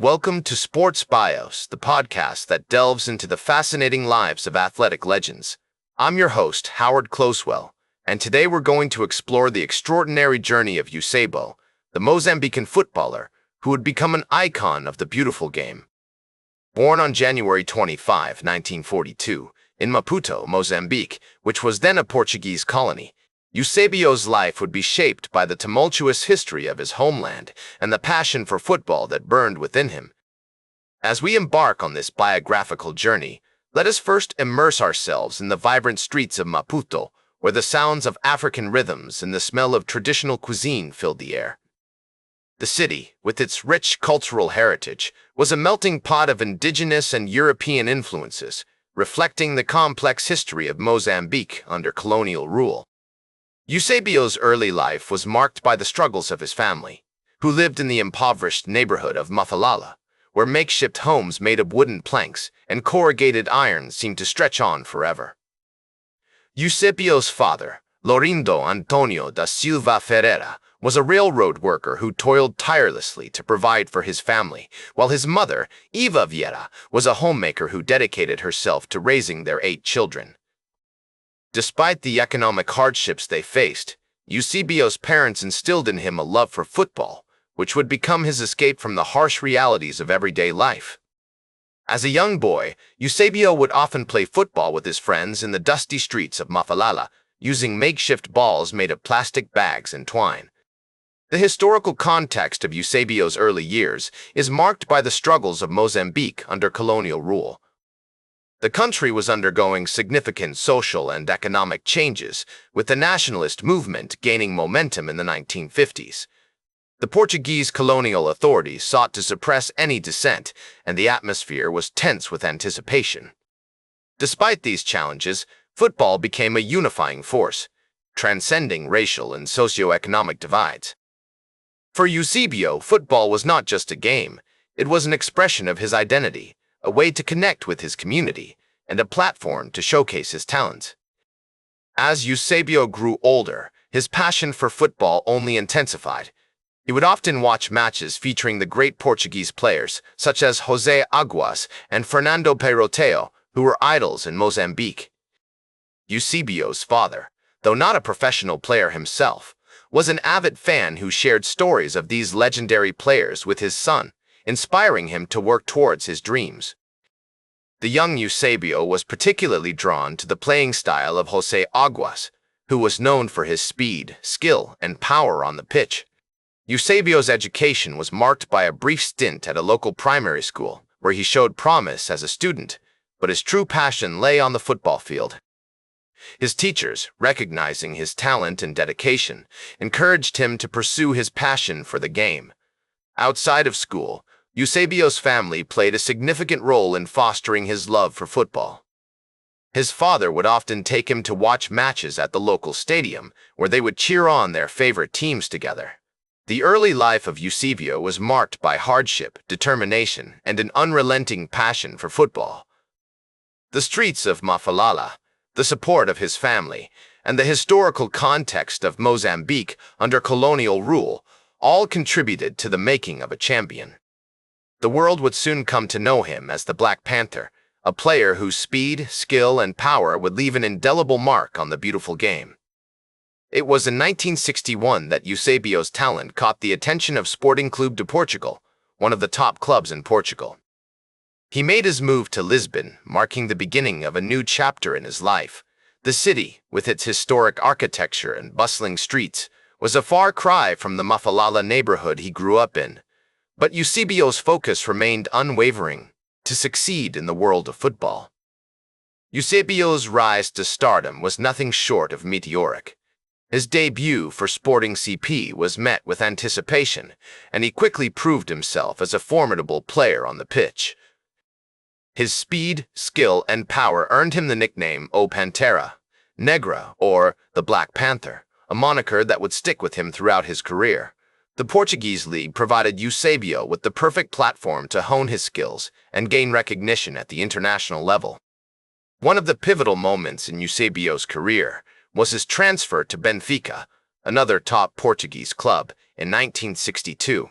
Welcome to Sports Bios, the podcast that delves into the fascinating lives of athletic legends. I'm your host, Howard Closewell, and today we're going to explore the extraordinary journey of Eusebio, the Mozambican footballer who would become an icon of the beautiful game. Born on January 25, 1942, in Maputo, Mozambique, which was then a Portuguese colony, Eusebio's life would be shaped by the tumultuous history of his homeland and the passion for football that burned within him. As we embark on this biographical journey, let us first immerse ourselves in the vibrant streets of Maputo, where the sounds of African rhythms and the smell of traditional cuisine filled the air. The city, with its rich cultural heritage, was a melting pot of indigenous and European influences, reflecting the complex history of Mozambique under colonial rule. Eusebio's early life was marked by the struggles of his family, who lived in the impoverished neighborhood of Mafalala, where makeshift homes made of wooden planks and corrugated iron seemed to stretch on forever. Eusebio's father, Laurindo Antonio da Silva Ferreira, was a railroad worker who toiled tirelessly to provide for his family, while his mother, Eva Vieira, was a homemaker who dedicated herself to raising their 8 children. Despite the economic hardships they faced, Eusebio's parents instilled in him a love for football, which would become his escape from the harsh realities of everyday life. As a young boy, Eusebio would often play football with his friends in the dusty streets of Mafalala, using makeshift balls made of plastic bags and twine. The historical context of Eusebio's early years is marked by the struggles of Mozambique under colonial rule. The country was undergoing significant social and economic changes, with the nationalist movement gaining momentum in the 1950s. The Portuguese colonial authorities sought to suppress any dissent, and the atmosphere was tense with anticipation. Despite these challenges, football became a unifying force, transcending racial and socioeconomic divides. For Eusebio, football was not just a game, it was an expression of his identity, a way to connect with his community, and a platform to showcase his talents. As Eusebio grew older, his passion for football only intensified. He would often watch matches featuring the great Portuguese players, such as José Aguas and Fernando Peiroteo, who were idols in Mozambique. Eusebio's father, though not a professional player himself, was an avid fan who shared stories of these legendary players with his son, inspiring him to work towards his dreams. The young Eusebio was particularly drawn to the playing style of José Aguas, who was known for his speed, skill, and power on the pitch. Eusebio's education was marked by a brief stint at a local primary school, where he showed promise as a student, but his true passion lay on the football field. His teachers, recognizing his talent and dedication, encouraged him to pursue his passion for the game. Outside of school, Eusebio's family played a significant role in fostering his love for football. His father would often take him to watch matches at the local stadium, where they would cheer on their favorite teams together. The early life of Eusebio was marked by hardship, determination, and an unrelenting passion for football. The streets of Mafalala, the support of his family, and the historical context of Mozambique under colonial rule all contributed to the making of a champion. The world would soon come to know him as the Black Panther, a player whose speed, skill, and power would leave an indelible mark on the beautiful game. It was in 1961 that Eusebio's talent caught the attention of Sporting Clube de Portugal, one of the top clubs in Portugal. He made his move to Lisbon, marking the beginning of a new chapter in his life. The city, with its historic architecture and bustling streets, was a far cry from the Mafalala neighborhood he grew up in. But Eusebio's focus remained unwavering: to succeed in the world of football. Eusebio's rise to stardom was nothing short of meteoric. His debut for Sporting CP was met with anticipation, and he quickly proved himself as a formidable player on the pitch. His speed, skill, and power earned him the nickname O Pantera, Negra, or the Black Panther, a moniker that would stick with him throughout his career. The Portuguese league provided Eusebio with the perfect platform to hone his skills and gain recognition at the international level. One of the pivotal moments in Eusebio's career was his transfer to Benfica, another top Portuguese club, in 1962.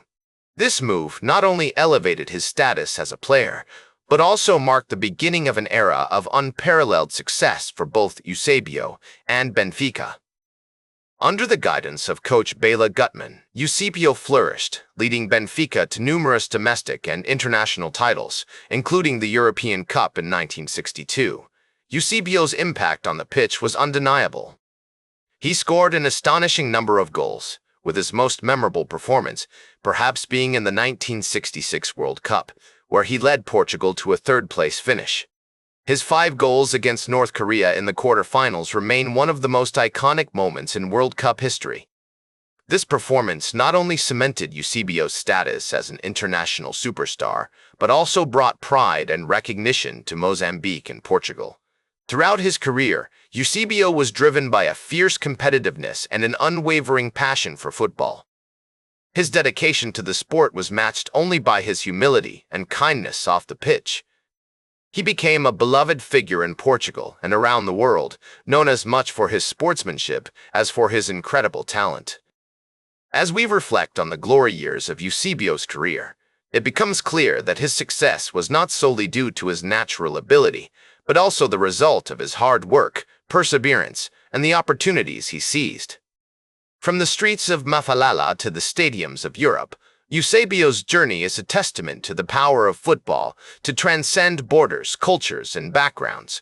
This move not only elevated his status as a player, but also marked the beginning of an era of unparalleled success for both Eusebio and Benfica. Under the guidance of coach Bela Gutmann, Eusebio flourished, leading Benfica to numerous domestic and international titles, including the European Cup in 1962. Eusebio's impact on the pitch was undeniable. He scored an astonishing number of goals, with his most memorable performance perhaps being in the 1966 World Cup, where he led Portugal to a third-place finish. His 5 goals against North Korea in the quarter-finals remain one of the most iconic moments in World Cup history. This performance not only cemented Eusebio's status as an international superstar, but also brought pride and recognition to Mozambique and Portugal. Throughout his career, Eusebio was driven by a fierce competitiveness and an unwavering passion for football. His dedication to the sport was matched only by his humility and kindness off the pitch. He became a beloved figure in Portugal and around the world, known as much for his sportsmanship as for his incredible talent. As we reflect on the glory years of Eusebio's career, it becomes clear that his success was not solely due to his natural ability, but also the result of his hard work, perseverance, and the opportunities he seized. From the streets of Mafalala to the stadiums of Europe, Eusebio's journey is a testament to the power of football to transcend borders, cultures, and backgrounds.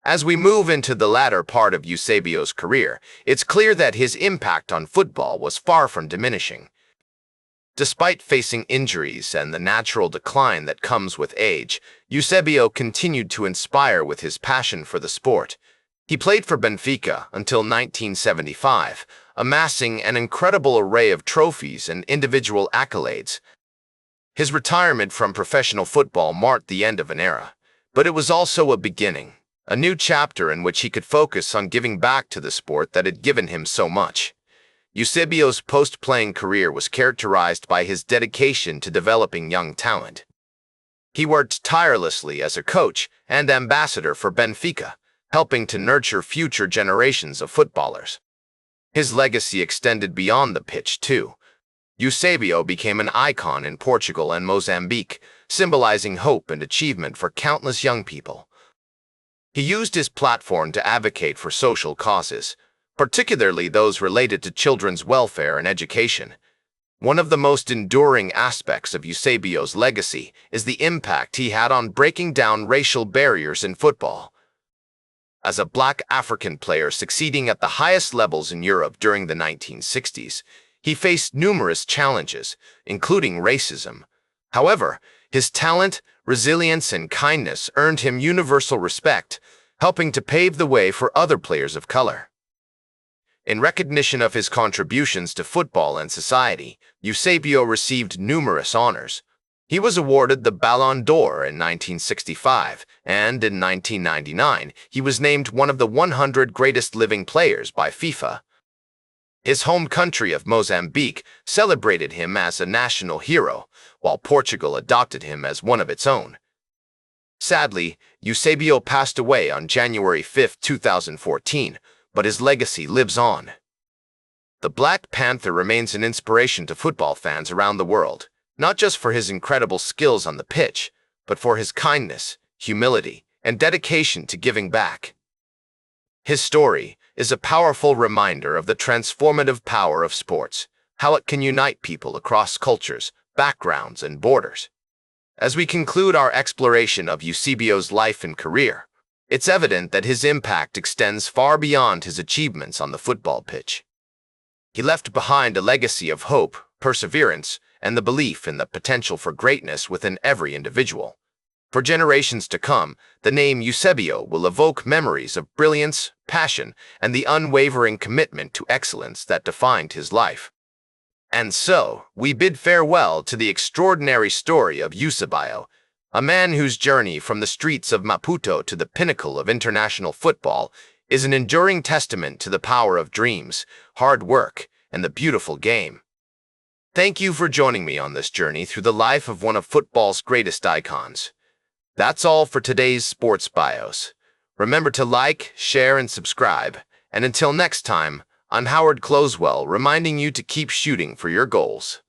As we move into the latter part of Eusebio's career, it's clear that his impact on football was far from diminishing. Despite facing injuries and the natural decline that comes with age, Eusebio continued to inspire with his passion for the sport. He played for Benfica until 1975, amassing an incredible array of trophies and individual accolades. His retirement from professional football marked the end of an era, but it was also a beginning, a new chapter in which he could focus on giving back to the sport that had given him so much. Eusebio's post-playing career was characterized by his dedication to developing young talent. He worked tirelessly as a coach and ambassador for Benfica, helping to nurture future generations of footballers. His legacy extended beyond the pitch, too. Eusebio became an icon in Portugal and Mozambique, symbolizing hope and achievement for countless young people. He used his platform to advocate for social causes, particularly those related to children's welfare and education. One of the most enduring aspects of Eusebio's legacy is the impact he had on breaking down racial barriers in football. As a black African player succeeding at the highest levels in Europe during the 1960s, he faced numerous challenges, including racism. However, his talent, resilience, and kindness earned him universal respect, helping to pave the way for other players of color. In recognition of his contributions to football and society, Eusebio received numerous honors. He was awarded the Ballon d'Or in 1965, and in 1999, he was named one of the 100 greatest living players by FIFA. His home country of Mozambique celebrated him as a national hero, while Portugal adopted him as one of its own. Sadly, Eusebio passed away on January 5, 2014, but his legacy lives on. The Black Panther remains an inspiration to football fans around the world, not just for his incredible skills on the pitch, but for his kindness, humility, and dedication to giving back. His story is a powerful reminder of the transformative power of sports, how it can unite people across cultures, backgrounds, and borders. As we conclude our exploration of Eusebio's life and career, it's evident that his impact extends far beyond his achievements on the football pitch. He left behind a legacy of hope, perseverance, and the belief in the potential for greatness within every individual. For generations to come, the name Eusebio will evoke memories of brilliance, passion, and the unwavering commitment to excellence that defined his life. And so, we bid farewell to the extraordinary story of Eusebio, a man whose journey from the streets of Maputo to the pinnacle of international football is an enduring testament to the power of dreams, hard work, and the beautiful game. Thank you for joining me on this journey through the life of one of football's greatest icons. That's all for today's Sports Bios. Remember to like, share, and subscribe. And until next time, I'm Howard Closewell, reminding you to keep shooting for your goals.